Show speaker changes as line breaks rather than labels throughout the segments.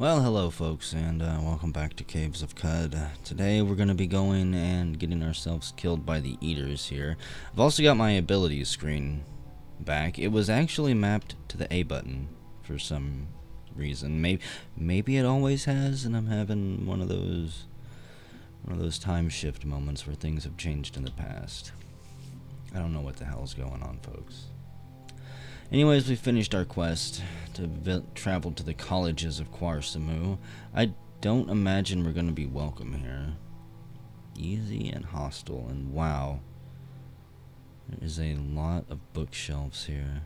Well, hello folks, and welcome back to Caves of Cud. Today we're going to be going and getting ourselves killed by the eaters here. I've also got my abilities screen back. It was actually mapped to the A button for some reason. Maybe it always has, and I'm having one of those time shift moments where things have changed in the past. I don't know what the hell's going on, folks. Anyways, we finished our quest to travel to the colleges of Quarsamu. I don't imagine we're going to be welcome here. Easy and hostile, and wow. There is a lot of bookshelves here.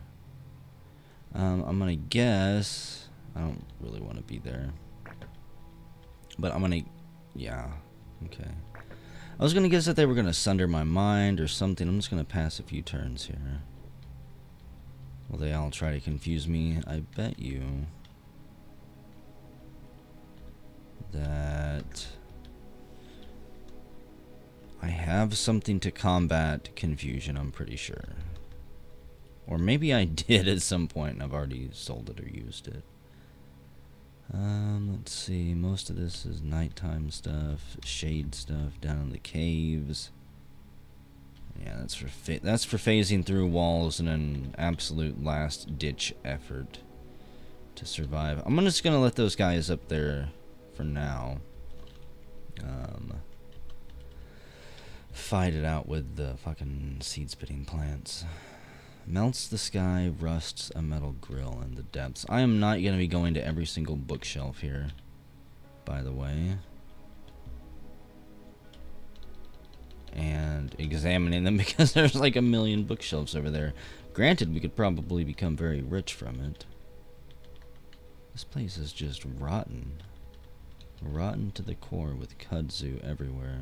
I'm going to guess... I don't really want to be there. But I'm going to... yeah, okay. I was going to guess that they were going to sunder my mind or something. I'm just going to pass a few turns here. Will they all try to confuse me? I bet you that I have something to combat confusion, I'm pretty sure. Or maybe I did at some point and I've already sold it or used it. Let's see. Most of this is nighttime stuff, shade stuff down in the caves. Yeah, that's for phasing through walls in an absolute last-ditch effort to survive. I'm just gonna let those guys up there for now. Fight it out with the fucking seed-spitting plants. Melts the sky, rusts a metal grill in the depths. I am not gonna be going to every single bookshelf here, by the way, and examining them because there's like a million bookshelves over there. Granted, we could probably become very rich from it. This place is just rotten. Rotten to the core with kudzu everywhere.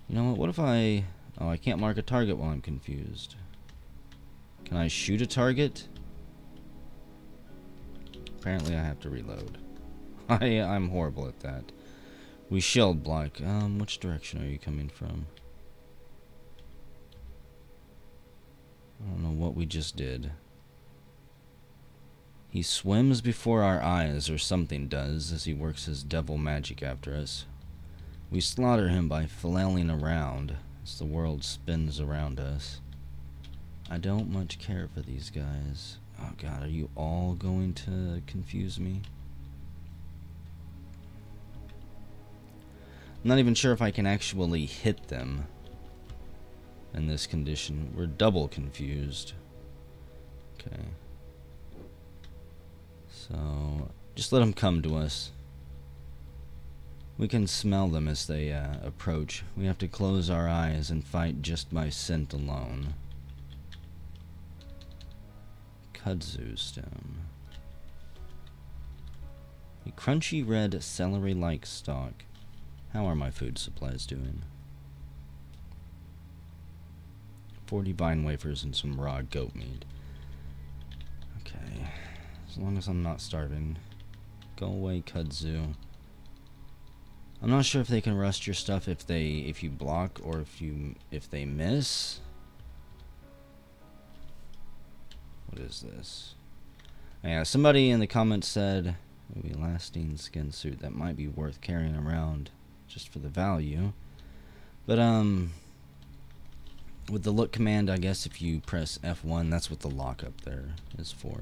You know what if I... oh, I can't mark a target while I'm confused. Can I shoot a target? Apparently I have to reload. I'm horrible at that. We shield block. Which direction are you coming from? I don't know what we just did. He swims before our eyes, or something does, as he works his devil magic after us. We slaughter him by flailing around as the world spins around us. I don't much care for these guys. Oh god, are you all going to confuse me? I'm not even sure if I can actually hit them in this condition. We're double confused. Okay. So, just let them come to us. We can smell them as they approach. We have to close our eyes and fight just by scent alone. Kudzu stem. A crunchy red celery-like stalk. How are my food supplies doing? 40 vine wafers and some raw goat meat. Okay. As long as I'm not starving. Go away, kudzu. I'm not sure if they can rust your stuff if you block or if they miss. What is this? Yeah, somebody in the comments said maybe lasting skin suit. That might be worth carrying around just for the value. But with the look command, I guess if you press F1, that's what the lock up there is for.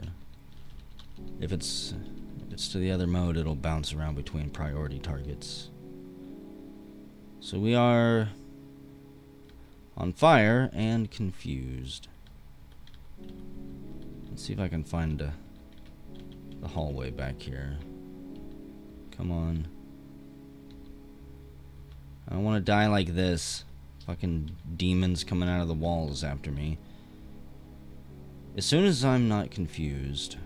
If it's to the other mode, it'll bounce around between priority targets. So we are on fire and confused. Let's see if I can find the hallway back here. Come on. I don't want to die like this. Fucking demons coming out of the walls after me. As soon as I'm not confused.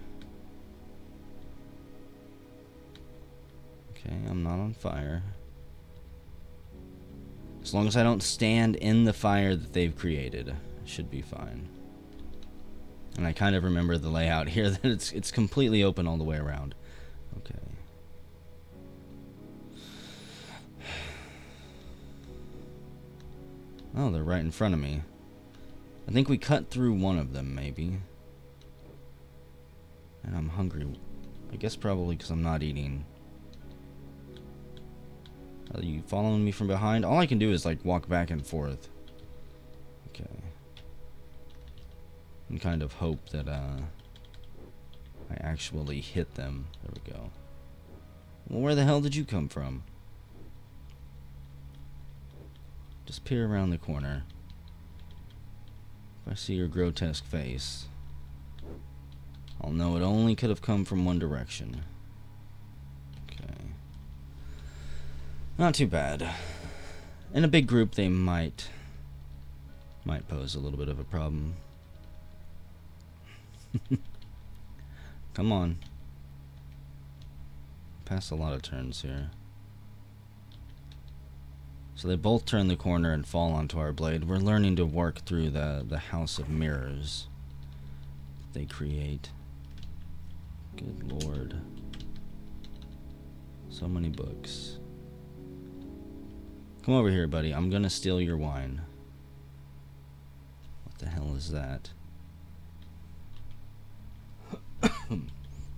Okay, I'm not on fire. As long as I don't stand in the fire that they've created, I should be fine. And I kind of remember the layout here that it's completely open all the way around. Okay. Oh, they're right in front of me. I think we cut through one of them, maybe. And I'm hungry. I guess probably because I'm not eating. Are you following me from behind? All I can do is like walk back and forth. Okay. And kind of hope that I actually hit them. There we go. Well, where the hell did you come from? Just peer around the corner. If I see your grotesque face, I'll know it only could have come from one direction. Okay. Not too bad. In a big group, they might pose a little bit of a problem. Come on. Pass a lot of turns here. So they both turn the corner and fall onto our blade. We're learning to work through the house of mirrors that they create. Good lord. So many books. Come over here, buddy. I'm gonna steal your wine. What the hell is that?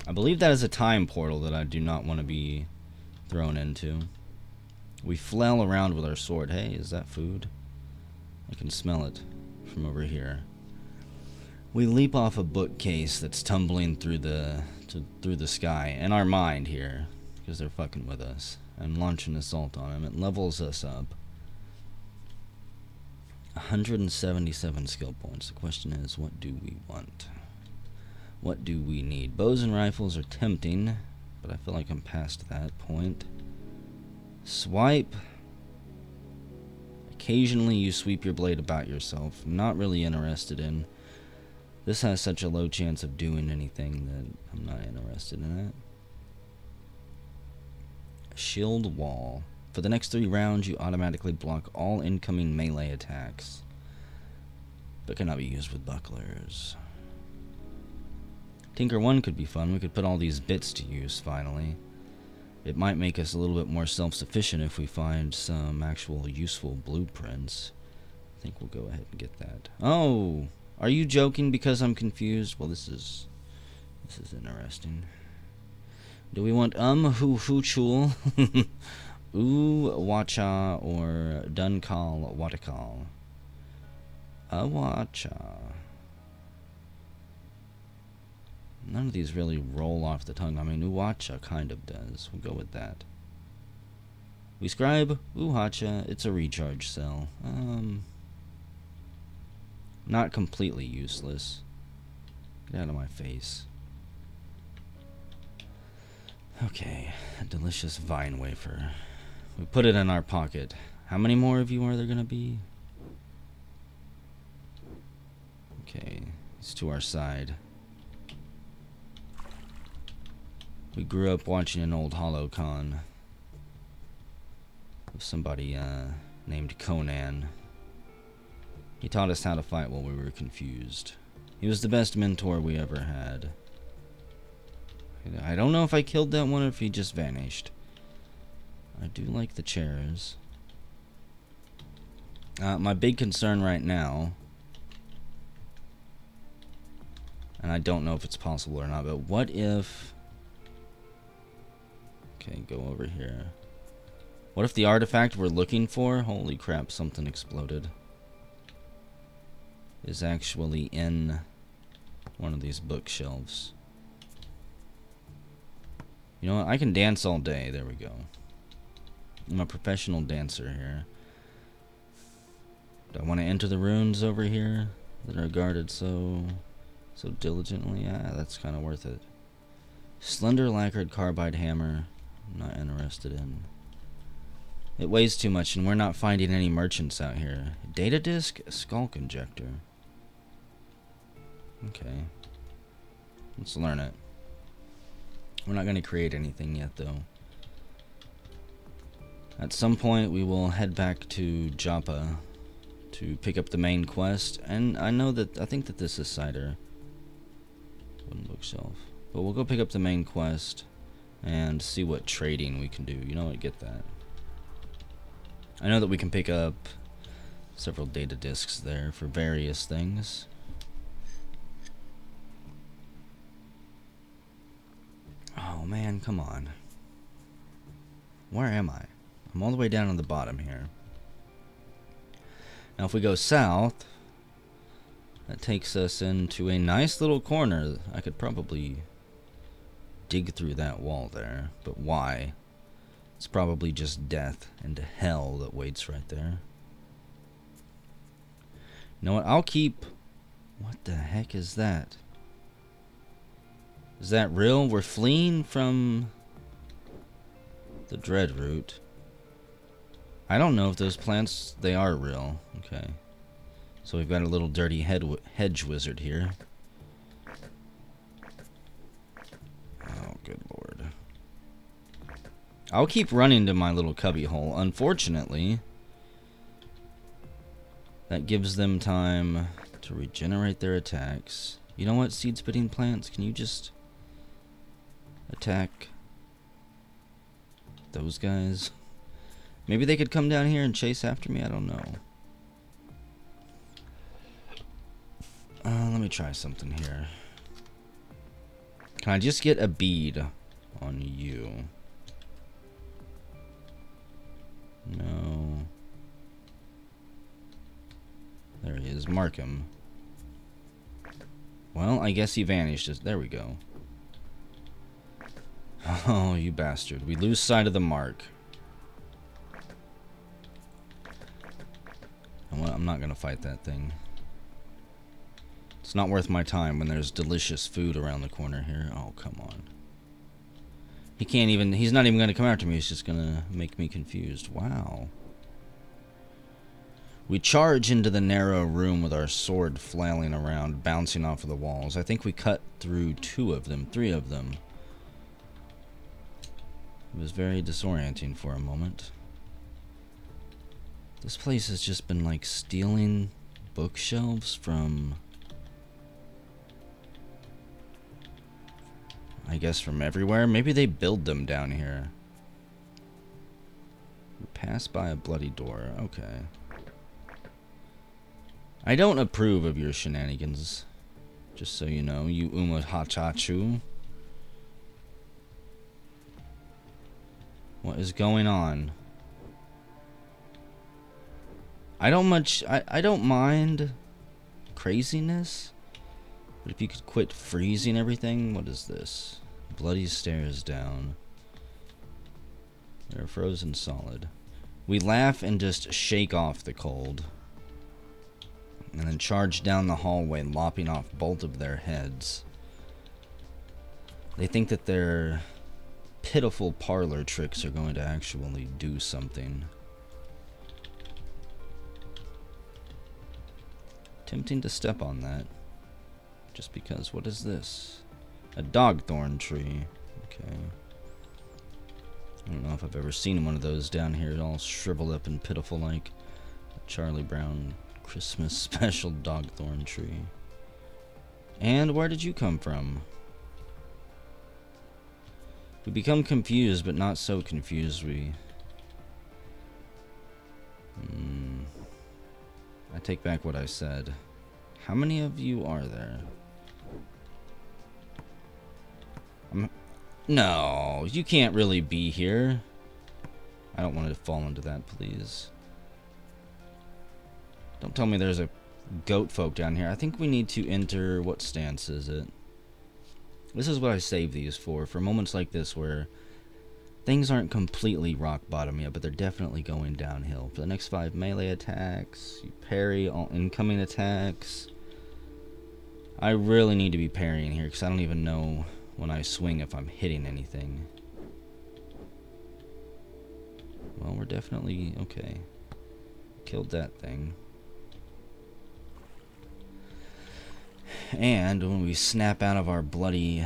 I believe that is a time portal that I do not want to be thrown into. We flail around with our sword. Hey, is that food? I can smell it from over here. We leap off a bookcase that's tumbling through the sky, and our mind here, because they're fucking with us, and launch an assault on them. It levels us up. 177 skill points. The question is, what do we want? What do we need? Bows and rifles are tempting, but I feel like I'm past that point. Swipe. Occasionally you sweep your blade about yourself. I'm not really interested in. This has such a low chance of doing anything that I'm not interested in it. Shield wall. For the next 3 rounds, you automatically block all incoming melee attacks, but cannot be used with bucklers. Tinker 1 could be fun. We could put all these bits to use, finally. It might make us a little bit more self-sufficient if we find some actual useful blueprints. I think we'll go ahead and get that. Oh! Are you joking because I'm confused? Well, this is interesting. Do we want who chul? Wacha or Dunkal Watakal? Wacha. None of these really roll off the tongue. I mean, Uwacha kind of does. We'll go with that. We scribe Uhacha. It's a recharge cell. Not completely useless. Get out of my face. Okay, a delicious vine wafer. We put it in our pocket. How many more of you are there gonna be? Okay, it's to our side. We grew up watching an old holocon of somebody named Conan. He taught us how to fight while we were confused. He was the best mentor we ever had. I don't know if I killed that one or if he just vanished. I do like the chairs. My big concern right now, and I don't know if it's possible or not, but what if... Okay, go over here. What if the artifact we're looking for, holy crap, something exploded, is actually in one of these bookshelves? You know what? I can dance all day. There we go. I'm a professional dancer here. Do I want to enter the runes over here that are guarded so diligently? Yeah, that's kind of worth it. Slender lacquered carbide hammer. I'm not interested in. It weighs too much, and we're not finding any merchants out here. Data disk, skull injector. Okay. Let's learn it. We're not going to create anything yet, though. At some point, we will head back to Joppa to pick up the main quest, and I think that this is cider. Wooden bookshelf. But we'll go pick up the main quest and see what trading we can do. You know what? Get that. I know that we can pick up several data disks there for various things. man, come on. Where am I? I'm all the way down on the bottom here. Now if we go south, that takes us into a nice little corner. I could probably dig through that wall there, but why? It's probably just death and hell that waits right there. You know what? I'll keep... What the heck is that? Is that real? We're fleeing from the dread root. I don't know if those plants, they are real. Okay. So we've got a little dirty hedge wizard here. Oh, good lord. I'll keep running to my little cubby hole. Unfortunately, that gives them time to regenerate their attacks. You know what, seed-spitting plants? Can you just attack those guys? Maybe they could come down here and chase after me? I don't know. Let me try something here. Can I just get a bead on you? No. There he is. Mark him. Well, I guess he vanished. There we go. Oh, you bastard. We lose sight of the mark. I'm not gonna fight that thing. It's not worth my time when there's delicious food around the corner here. Oh, come on. He's not even gonna come after me. He's just gonna make me confused. Wow. We charge into the narrow room with our sword flailing around, bouncing off of the walls. I think we cut through 2 of them, 3 of them. It was very disorienting for a moment. This place has just been like stealing bookshelves from, I guess, from everywhere. Maybe they build them down here. We pass by a bloody door. Okay. I don't approve of your shenanigans. Just so you know, you Umahachachu. What is going on? I don't mind craziness, but if you could quit freezing everything. What is this? Bloody stairs down. They're frozen solid. We laugh and just shake off the cold, and then charge down the hallway, lopping off both of their heads. They think that their pitiful parlor tricks are going to actually do something. Tempting to step on that. Just because. What is this? A dogthorn tree. Okay. I don't know if I've ever seen one of those down here, all shriveled up and pitiful like a Charlie Brown Christmas special dogthorn tree. And where did you come from? We become confused, but not so confused. I take back what I said. How many of you are there? No, you can't really be here. I don't want to fall into that, please. Don't tell me there's a goat folk down here. I think we need to enter... What stance is it? This is what I save these for moments like this where things aren't completely rock bottom yet, but they're definitely going downhill. For the next 5 melee attacks, you parry all incoming attacks. I really need to be parrying here because I don't even know when I swing if I'm hitting anything. Well, we're definitely okay. Killed that thing. And when we snap out of our bloody,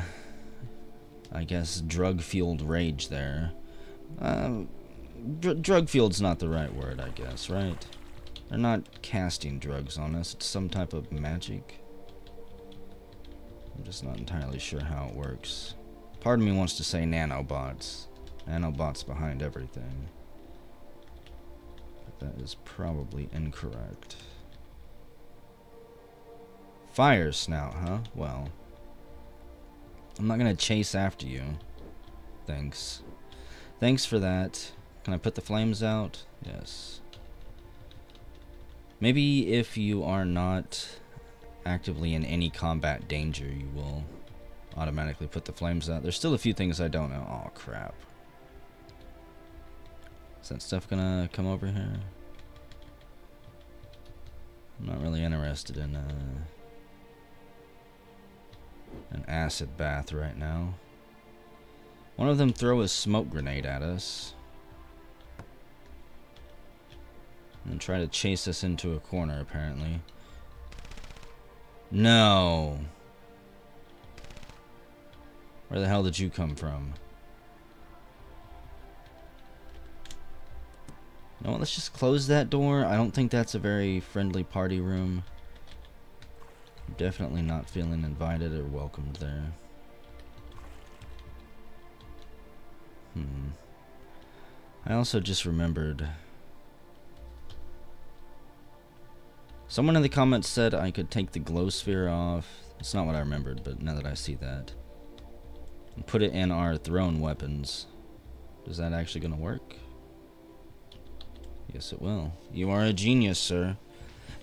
I guess, drug-fueled rage there. Drug-fueled's not the right word, I guess, right? They're not casting drugs on us. It's some type of magic. I'm just not entirely sure how it works. Part of me wants to say nanobots. Nanobots behind everything. But that is probably incorrect. Fire snout, huh? Well, I'm not gonna chase after you. Thanks. Thanks for that. Can I put the flames out? Yes. Maybe if you are not actively in any combat danger, you will automatically put the flames out. There's still a few things I don't know. Oh, crap. Is that stuff gonna come over here? I'm not really interested in an acid bath right now. One of them throw a smoke grenade at us and try to chase us into a corner, apparently. No! Where the hell did you come from? You know what, let's just close that door. I don't think that's a very friendly party room. I'm definitely not feeling invited or welcomed there. I also just remembered. Someone in the comments said I could take the glow sphere off. It's not what I remembered, but now that I see that. And put it in our thrown weapons. Is that actually gonna work? Yes, it will. You are a genius, sir.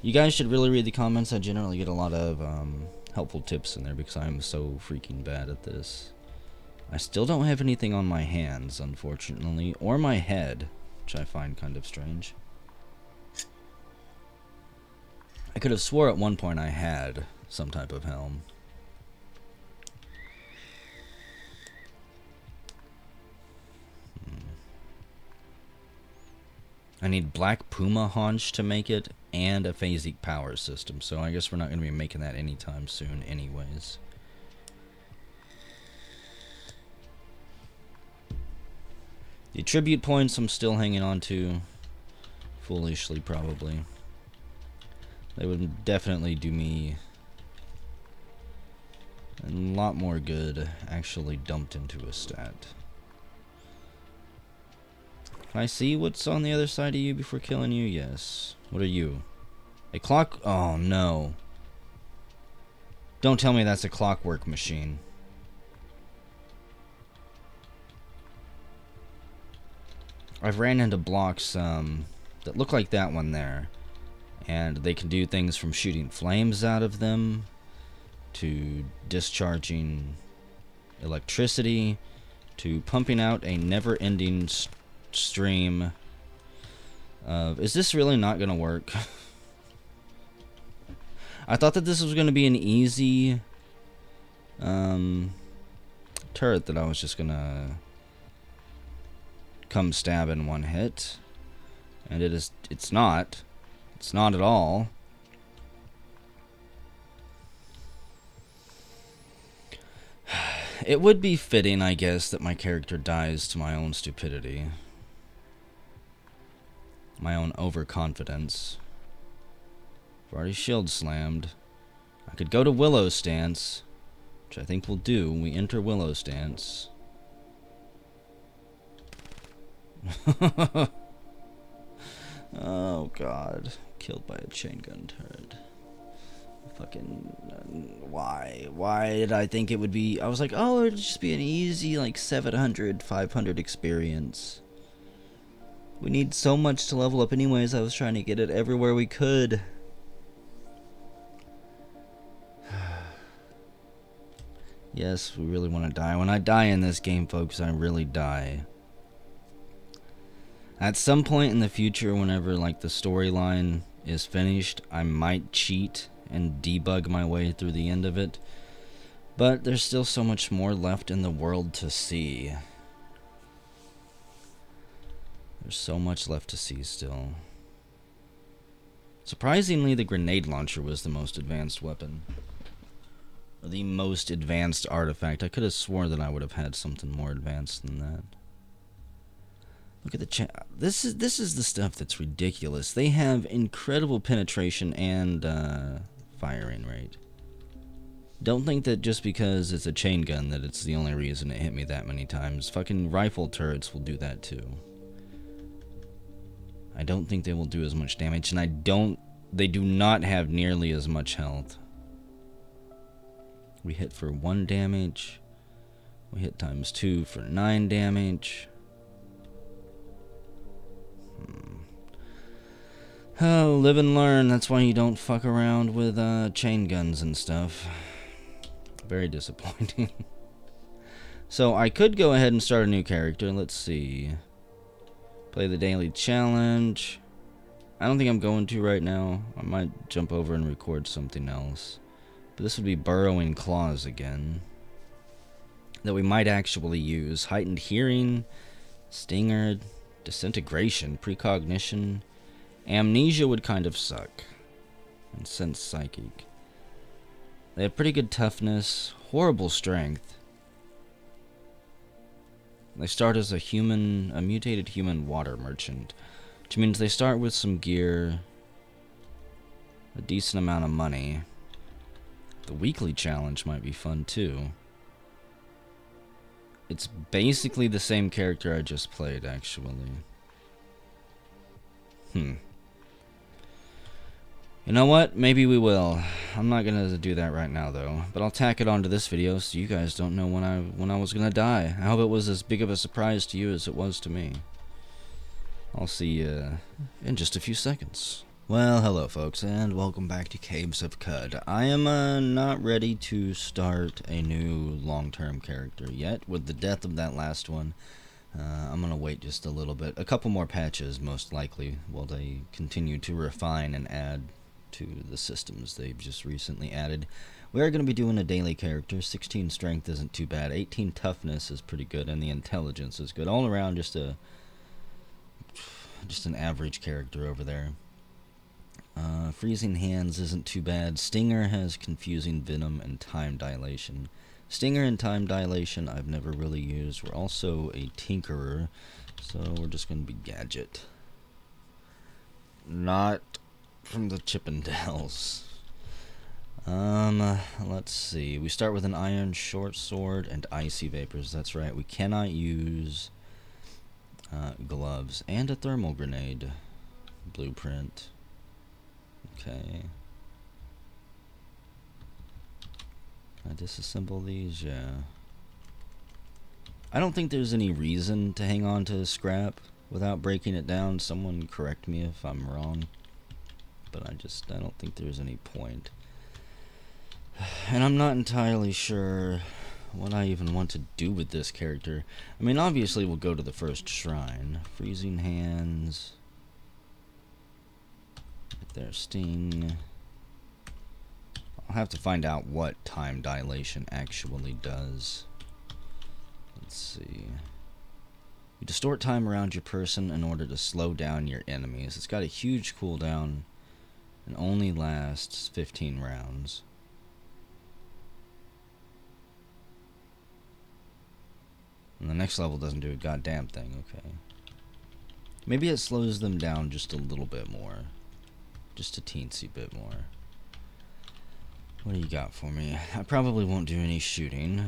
You guys should really read the comments. I generally get a lot of helpful tips in there because I'm so freaking bad at this. I still don't have anything on my hands, unfortunately, or my head, which I find kind of strange. I could have swore at one point I had some type of helm. I need Black Puma haunch to make it, and a phasic power system, so I guess we're not going to be making that anytime soon anyways. The attribute points I'm still hanging on to, foolishly probably. They would definitely do me a lot more good actually dumped into a stat. Can I see what's on the other side of you before killing you? Yes. What are you? A clock? Oh no. Don't tell me that's a clockwork machine. I've ran into blocks that look like that one there. And they can do things from shooting flames out of them to discharging electricity to pumping out a never-ending stream of... Is this really not going to work? I thought that this was going to be an easy turret that I was just going to come stab in one hit. And it's not. It's not at all. It would be fitting, I guess, that my character dies to my own stupidity. My own overconfidence. I've already shield slammed. I could go to Willow Stance, which I think we'll do when we enter Willow Stance. Oh god. Killed by a chain gun turret. Fucking why? Why did I think it would be? I was like, oh, it'd just be an easy like 700, 500 experience. We need so much to level up anyways. I was trying to get it everywhere we could. Yes, we really want to die. When I die in this game, folks, I really die. At some point in the future, whenever like the storyline is finished, I might cheat and debug my way through the end of it. But there's still so much more left in the world to see. There's so much left to see still. Surprisingly, the grenade launcher was the most advanced weapon. Or the most advanced artifact. I could have sworn that I would have had something more advanced than that. Look at the chat. This is the stuff that's ridiculous. They have incredible penetration and firing rate. Don't think that just because it's a chain gun that it's the only reason it hit me that many times. Fucking rifle turrets will do that too. I don't think they will do as much damage, and they do not have nearly as much health. We hit for 1 damage, We hit ×2 for 9 damage. Oh, live and learn. That's why you don't fuck around with chain guns and stuff. Very disappointing. So I could go ahead and start a new character. Let's see. Play the daily challenge. I don't think I'm going to right now. I might jump over and record something else. But this would be Burrowing Claws again. That we might actually use. Heightened Hearing, Stinger, Disintegration, Precognition. Amnesia would kind of suck. And Sense Psychic. They have pretty good toughness, horrible strength. They start as a mutated human water merchant. Which means they start with some gear, a decent amount of money. The weekly challenge might be fun too. It's basically the same character I just played, actually. You know what? Maybe we will. I'm not gonna do that right now, though. But I'll tack it onto this video so you guys don't know when I was gonna die. I hope it was as big of a surprise to you as it was to me. I'll see you in just a few seconds. Well, hello folks, and welcome back to Caves of Cud. I am not ready to start a new long-term character yet. With the death of that last one, I'm gonna wait just a little bit. A couple more patches, most likely, while they continue to refine and add to the systems they've just recently added. We are going to be doing a daily character. 16 strength isn't too bad. 18 toughness is pretty good, and the intelligence is good. All around, just an average character over there. Freezing Hands isn't too bad. Stinger has Confusing Venom and Time Dilation. Stinger and Time Dilation I've never really used. We're also a Tinkerer, so we're just going to be Gadget. Not from the Chippendales. Let's see. We start with an Iron Short Sword and Icy Vapors. That's right. We cannot use gloves and a Thermal Grenade. Blueprint. Okay. Can I disassemble these? Yeah. I don't think there's any reason to hang on to scrap without breaking it down. Someone correct me if I'm wrong. But I don't think there's any point. And I'm not entirely sure what I even want to do with this character. I mean, obviously we'll go to the first shrine. Freezing Hands. Right there, Sting. I'll have to find out what Time Dilation actually does. Let's see. You distort time around your person in order to slow down your enemies. It's got a huge cooldown and only lasts 15 rounds. And the next level doesn't do a goddamn thing, okay. Maybe it slows them down just a little bit more. Just a teensy bit more. What do you got for me? I probably won't do any shooting.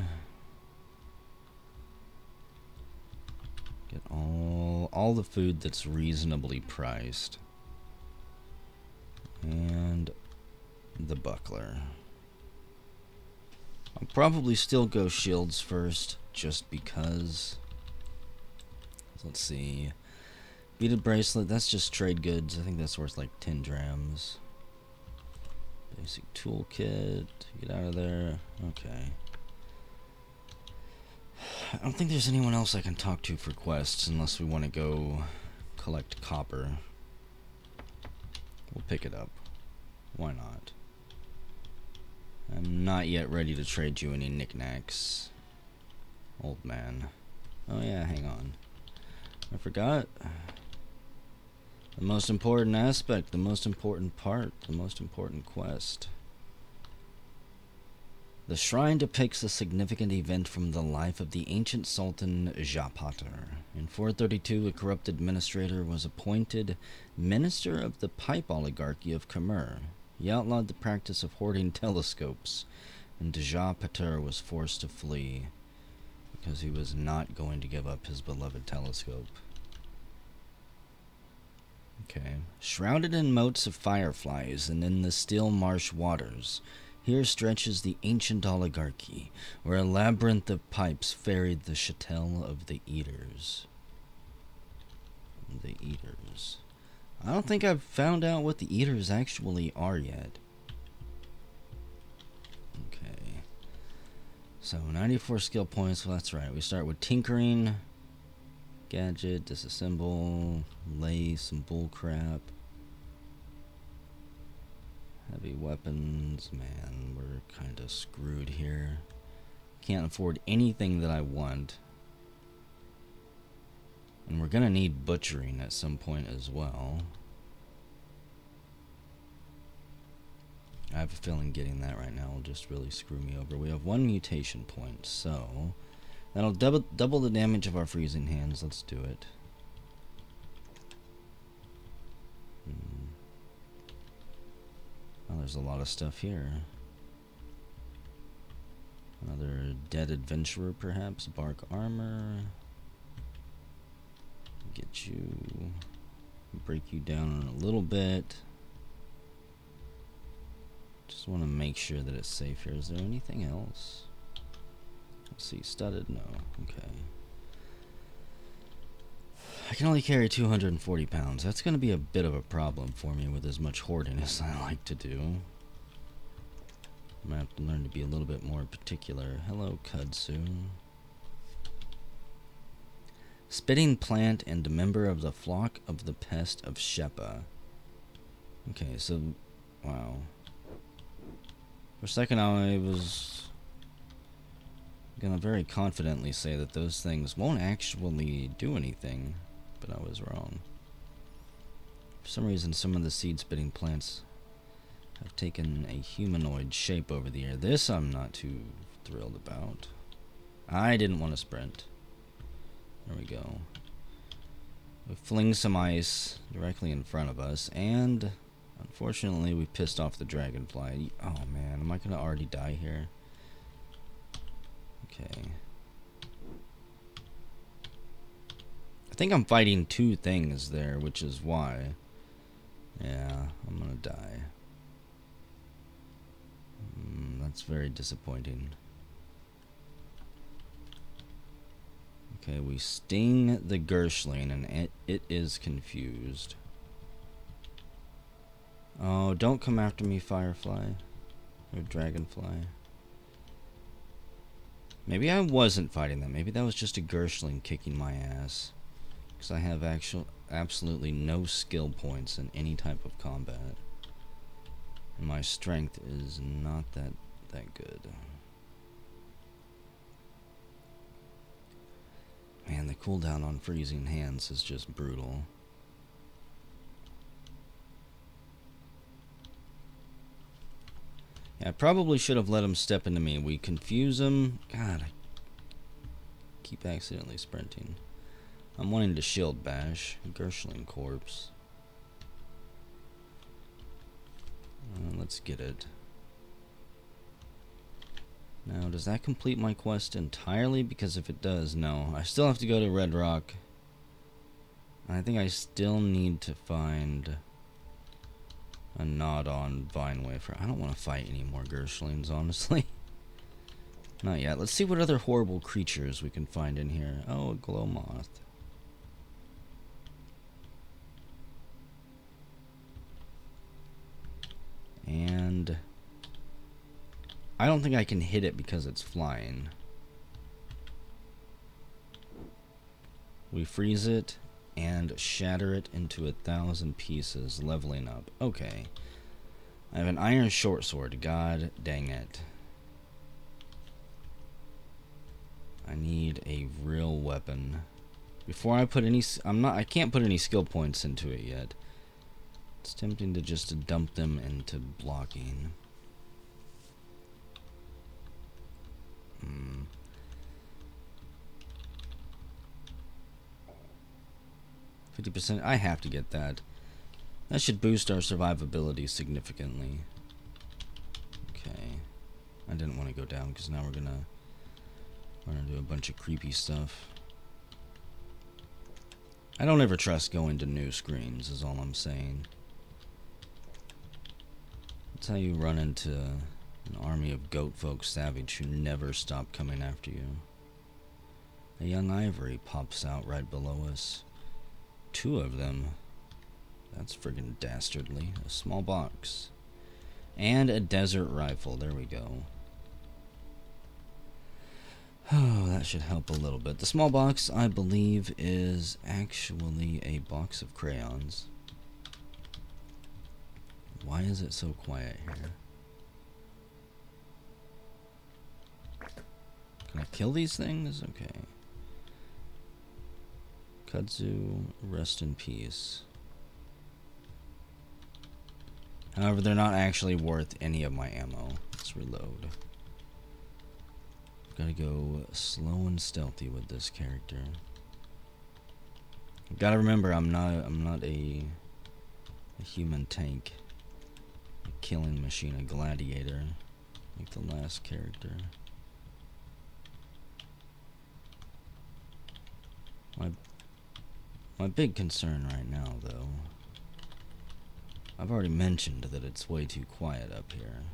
Get all the food that's reasonably priced. And the buckler. I'll probably still go shields first, just because. Let's see. Beaded bracelet, that's just trade goods. I think that's worth like 10 drams. Basic toolkit. Get out of there. Okay. I don't think there's anyone else I can talk to for quests unless we want to go collect copper. We'll pick it up. Why not? I'm not yet ready to trade you any knickknacks, old man. Oh yeah, hang on. I forgot. The most important aspect, the most important part, the most important quest. The shrine depicts a significant event from the life of the ancient Sultan Japater. In 432, a corrupt administrator was appointed minister of the pipe oligarchy of Khmer. He outlawed the practice of hoarding telescopes, and Japater was forced to flee because he was not going to give up his beloved telescope. Okay. Shrouded in motes of fireflies and in the still marsh waters, Here stretches the ancient oligarchy, where a labyrinth of pipes ferried the chattel of the eaters. The eaters. I don't think I've found out what the eaters actually are yet. Okay. So 94 skill points. Well, that's right. We start with tinkering, gadget, disassemble, lay some bull crap. Heavy weapons, man, we're kind of screwed here. Can't afford anything that I want. And we're gonna need butchering at some point as well. I have a feeling getting that right now will just really screw me over. We have 1 mutation point, so that'll double the damage of our freezing hands. Let's do it. Oh, there's a lot of stuff here. Another dead adventurer, perhaps. Bark armor. Get you. Break you down a little bit. Just want to make sure that it's safe here. Is there anything else? Let's see. Studded? No. Okay. I can only carry 240 pounds. That's going to be a bit of a problem for me with as much hoarding as I like to do. I'm going to have to learn to be a little bit more particular. Hello, Kudzu. Spitting plant and a member of the flock of the pest of Shepa. Okay, so... Wow. For a second I was gonna very confidently say that those things won't actually do anything. But I was wrong. For some reason, some of the seed-spitting plants have taken a humanoid shape over the air. This I'm not too thrilled about. I didn't want to sprint. There we go. We fling some ice directly in front of us, and unfortunately we pissed off the dragonfly. Oh man, am I gonna already die here? Okay. I think I'm fighting 2 things there, which is why. Yeah, I'm gonna die. That's very disappointing. Okay, we sting the Gershling, and it is confused. Oh, don't come after me, Firefly. Or Dragonfly. Maybe I wasn't fighting them. Maybe that was just a Gershling kicking my ass. Because I have absolutely no skill points in any type of combat. And my strength is not that good. Man, the cooldown on freezing hands is just brutal. Yeah, I probably should have let him step into me. We confuse him. God, I keep accidentally sprinting. I'm wanting to shield bash. Gershling corpse. Let's get it. Now, does that complete my quest entirely? Because if it does, no. I still have to go to Red Rock. I think I still need to find a nod on Vine Wafer. I don't want to fight any more Gershlings, honestly. Not yet. Let's see what other horrible creatures we can find in here. Oh, a glow moth. And I don't think I can hit it because it's flying. We freeze it and shatter it into 1,000 pieces, leveling up. Okay. I have an iron short sword. God dang it. I need a real weapon. Before I put any... I can't put any skill points into it yet. It's tempting to just dump them into blocking. 50%. I have to get that. That should boost our survivability significantly. Okay. I didn't want to go down because now we're gonna do a bunch of creepy stuff. I don't ever trust going to new screens, is all I'm saying. That's how you run into An army of goat folk savage who never stop coming after you. A young ivory pops out right below us. 2 of them. That's friggin' dastardly. A small box. And a desert rifle. There we go. Oh, that should help a little bit. The small box, I believe, is actually a box of crayons. Why is it so quiet here? Can I kill these things? Okay. Kudzu, rest in peace. However, they're not actually worth any of my ammo. Let's reload. Gotta go slow and stealthy with this character. Gotta remember, I'm not a human tank, a killing machine, a gladiator, like the last character. My big concern right now, though, I've already mentioned that it's way too quiet up here,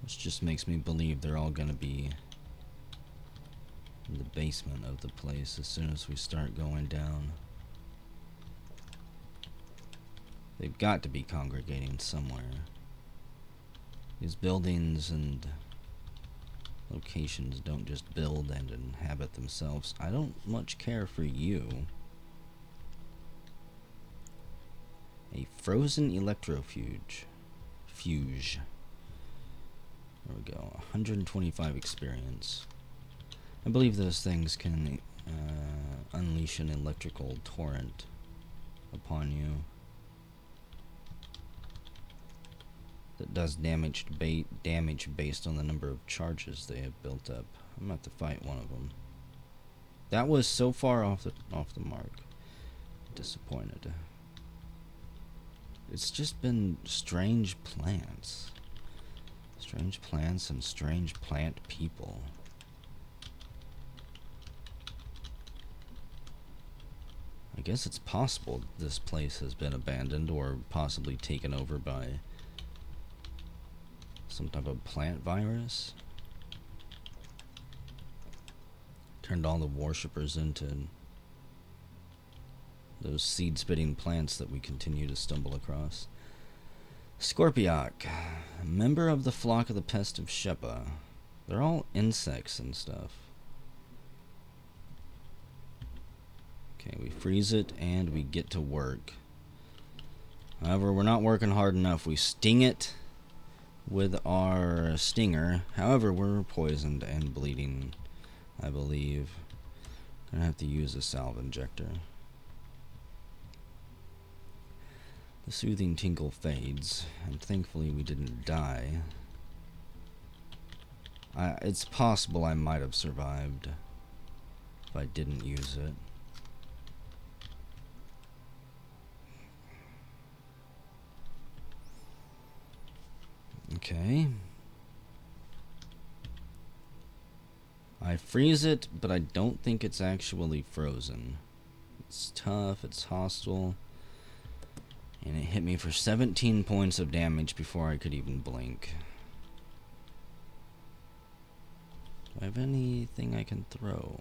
which just makes me believe they're all gonna be in the basement of the place as soon as we start going down. They've got to be congregating somewhere. These buildings and locations don't just build and inhabit themselves. I don't much care for you. A frozen electrofuge. Fuge. There we go. 125 experience. I believe those things can unleash an electrical torrent upon you that does damage based on the number of charges they have built up. I'm about to fight one of them. That was so far off the mark. Disappointed. It's just been strange plants. Strange plants and strange plant people. I guess it's possible this place has been abandoned or possibly taken over by some type of plant virus. Turned all the worshippers into those seed-spitting plants that we continue to stumble across. Scorpiok, a member of the flock of the pest of Shepa. They're all insects and stuff. Okay, we freeze it and we get to work. However, we're not working hard enough. We sting it with our stinger. However, we're poisoned and bleeding, I believe. Gonna have to use a salve injector. The soothing tinkle fades, and thankfully we didn't die. It's possible I might have survived if I didn't use it. Okay. I freeze it, but I don't think it's actually frozen. It's tough, it's hostile. And it hit me for 17 points of damage before I could even blink. Do I have anything I can throw?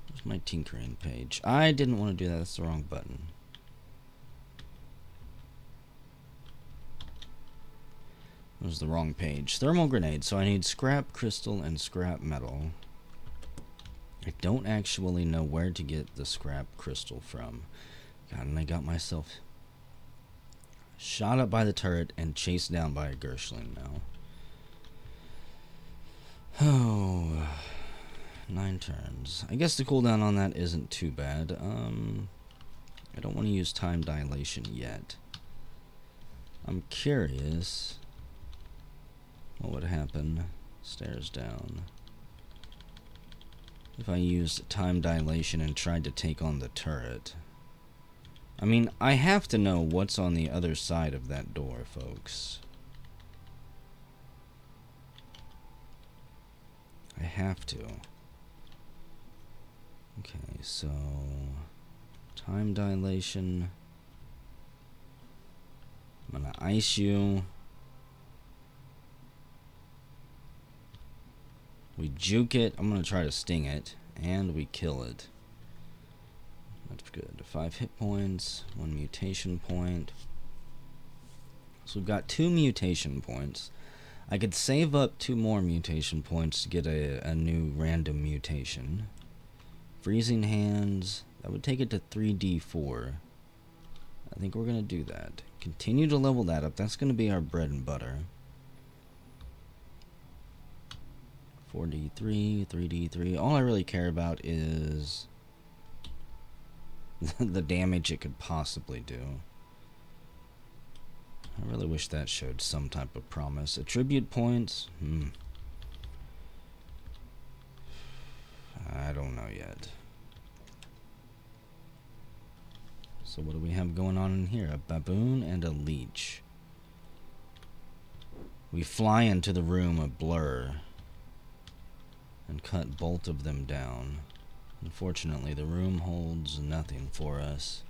Where's my tinkering page? I didn't want to do that. That's the wrong button. It was the wrong page. Thermal grenade. So I need scrap crystal and scrap metal. I don't actually know where to get the scrap crystal from. God, and I got myself shot up by the turret and chased down by a Gershling now. Oh, 9 turns. I guess the cooldown on that isn't too bad. I don't want to use time dilation yet. I'm curious what would happen. Stairs down. If I used time dilation and tried to take on the turret. I mean, I have to know what's on the other side of that door, folks. I have to. Okay, so time dilation. I'm gonna ice you. We juke it. I'm going to try to sting it. And we kill it. That's good. 5 hit points. 1 mutation point. So we've got 2 mutation points. I could save up 2 more mutation points to get a new random mutation. Freezing Hands. That would take it to 3d4. I think we're going to do that. Continue to level that up. That's going to be our bread and butter. 4d3, 3d3. All I really care about is the damage it could possibly do. I really wish that showed some type of promise. Attribute points? I don't know yet. So what do we have going on in here? A baboon and a leech. We fly into the room of blur and cut both of them down. Unfortunately, the room holds nothing for us.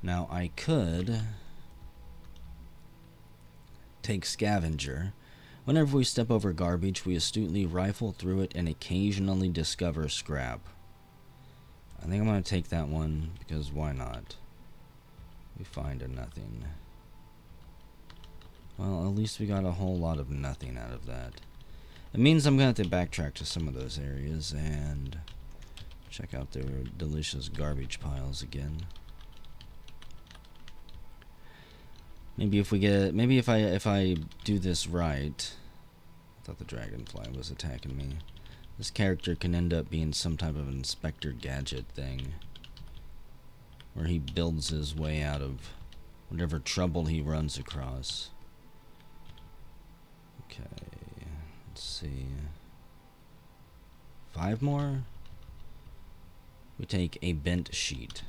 Now, I could take Scavenger. Whenever we step over garbage, we astutely rifle through it and occasionally discover scrap. I think I'm going to take that one, because why not? We find a nothing. Well, at least we got a whole lot of nothing out of that. It means I'm going to have to backtrack to some of those areas and check out their delicious garbage piles again. Maybe if I do this right. I thought the dragonfly was attacking me. This character can end up being some type of Inspector Gadget thing, where he builds his way out of whatever trouble he runs across. Okay, let's see. 5 more? We take a bent sheet.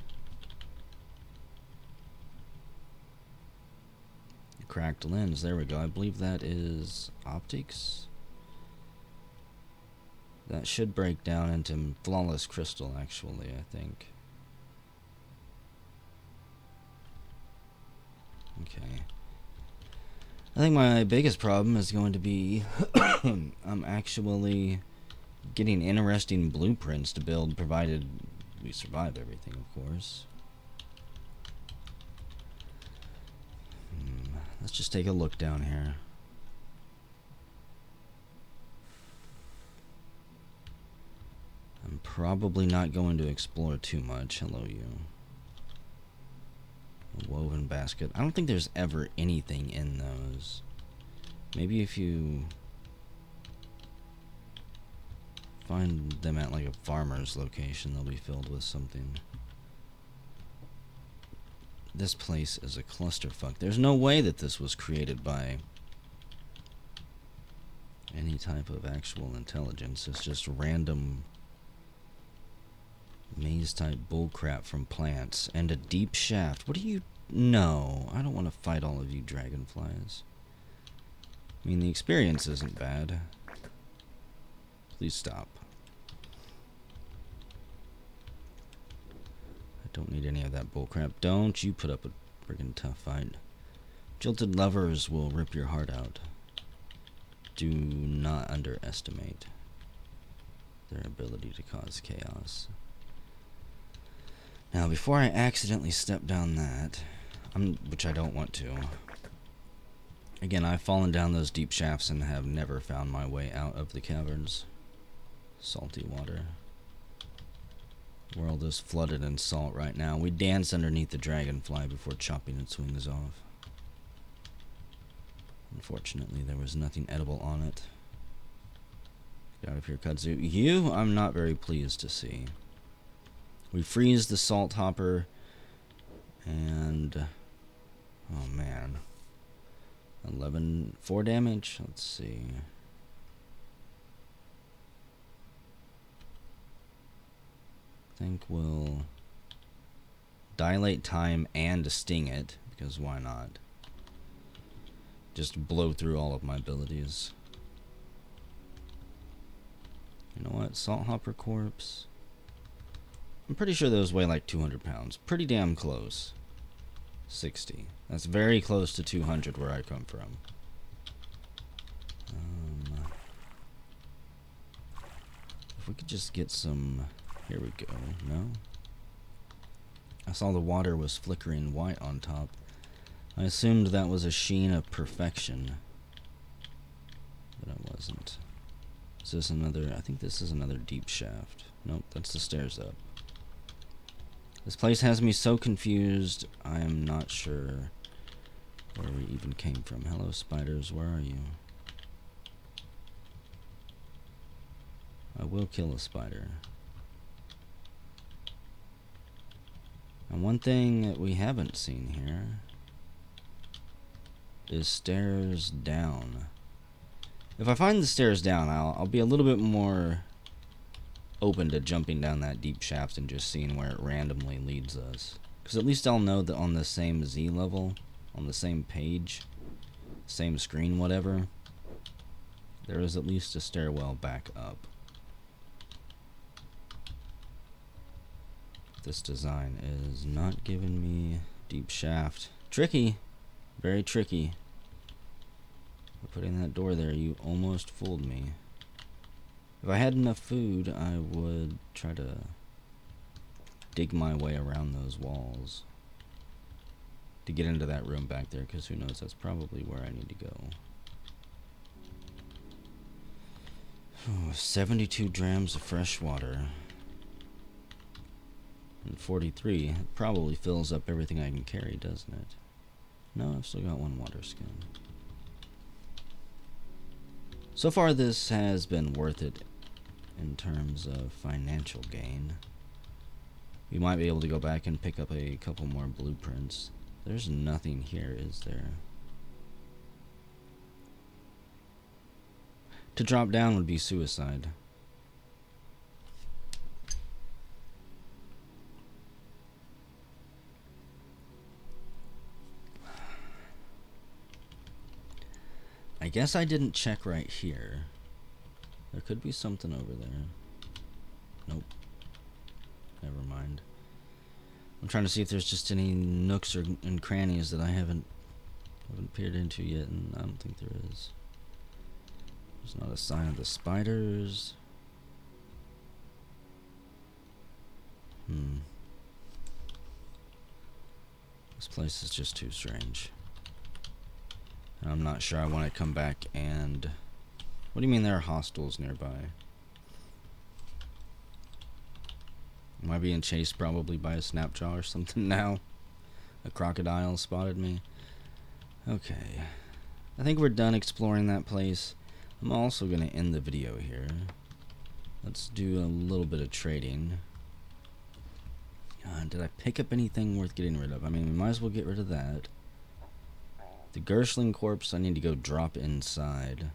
Cracked lens, there we go. I believe that is optics. That should break down into flawless crystal, actually, I think. Okay. I think my biggest problem is going to be I'm actually getting interesting blueprints to build, provided we survive everything, of course. Let's just take a look down here. I'm probably not going to explore too much. Hello, you. A woven basket. I don't think there's ever anything in those. Maybe if you find them at like a farmer's location, they'll be filled with something. This place is a clusterfuck. There's no way that this was created by any type of actual intelligence. It's just random maze-type bullcrap from plants. And a deep shaft. What do you... No, I don't want to fight all of you dragonflies. I mean, the experience isn't bad. Please stop. Don't need any of that bullcrap. Don't you put up a friggin' tough fight. Jilted lovers will rip your heart out. Do not underestimate their ability to cause chaos. Now, before I accidentally step down that, which I don't want to. Again, I've fallen down those deep shafts and have never found my way out of the caverns. Salty water. The world is flooded in salt right now. We dance underneath the dragonfly before chopping its wings off. Unfortunately, there was nothing edible on it. Get out of here, Kudzu. You, I'm not very pleased to see. We freeze the salt hopper, and... oh, man. 4 damage? Let's see... I think we'll dilate time and sting it, because why not? Just blow through all of my abilities. You know what? Salt Hopper Corpse. I'm pretty sure those weigh like 200 pounds. Pretty damn close. 60. That's very close to 200 where I come from. we could just get some... Here we go. No? I saw the water was flickering white on top. I assumed that was a sheen of perfection. But it wasn't. Is this another... I think this is another deep shaft. Nope, that's the stairs up. This place has me so confused, I am not sure where we even came from. Hello, spiders, where are you? I will kill a spider. And one thing that we haven't seen here is stairs down. If I find the stairs down, I'll be a little bit more open to jumping down that deep shaft and just seeing where it randomly leads us. Because at least I'll know that on the same Z level, on the same page, same screen, whatever, there is at least a stairwell back up. This design is not giving me deep shaft. Tricky. Very tricky. For putting that door there, you almost fooled me. If I had enough food, I would try to dig my way around those walls to get into that room back there, because who knows, that's probably where I need to go. Oh, 72 drams of fresh water. And 43. It probably fills up everything I can carry, doesn't it? No, I've still got one water skin. So far, this has been worth it in terms of financial gain. We might be able to go back and pick up a couple more blueprints. There's nothing here, is there? To drop down would be suicide. I guess I didn't check right here. There could be something over there. Nope. Never mind. I'm trying to see if there's just any nooks and crannies that I haven't peered into yet, and I don't think there is. There's not a sign of the spiders. This place is just too strange. I'm not sure I want to come back and... What do you mean there are hostiles nearby? Am I being chased probably by a snapjaw or something now? A crocodile spotted me? Okay. I think we're done exploring that place. I'm also going to end the video here. Let's do a little bit of trading. Did I pick up anything worth getting rid of? I mean, we might as well get rid of that. The Gershling corpse, I need to go drop inside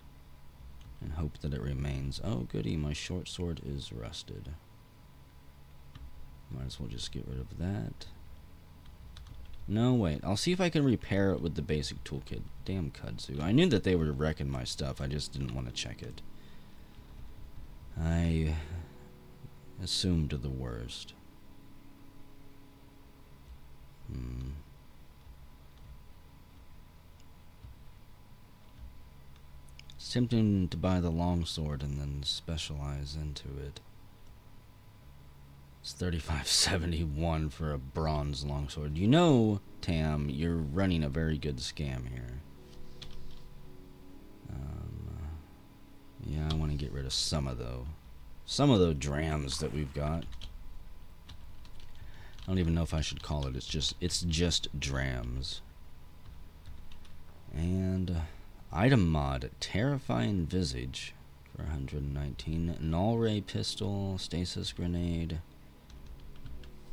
and hope that it remains. Oh, goody, my short sword is rusted. Might as well just get rid of that. No, wait, I'll see if I can repair it with the basic toolkit. Damn kudzu. I knew that they were wrecking my stuff, I just didn't want to check it. I assumed the worst. It's tempting to buy the longsword and then specialize into it. It's $35.71 for a bronze longsword. You know, Tam, you're running a very good scam here. Yeah, I want to get rid of some of those drams that we've got. I don't even know if I should call it. It's just drams. And item mod, terrifying visage for 119. Null ray pistol, stasis grenade.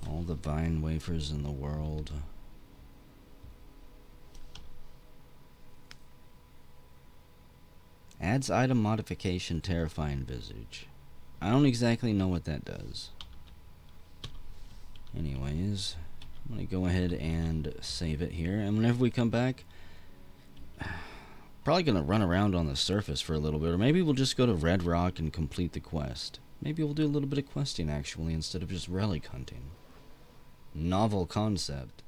All the vine wafers in the world. Adds item modification, terrifying visage. I don't exactly know what that does. Anyways, I'm going to go ahead and save it here. And whenever we come back, probably going to run around on the surface for a little bit. Or maybe we'll just go to Red Rock and complete the quest. Maybe we'll do a little bit of questing, actually, instead of just relic hunting. Novel concept.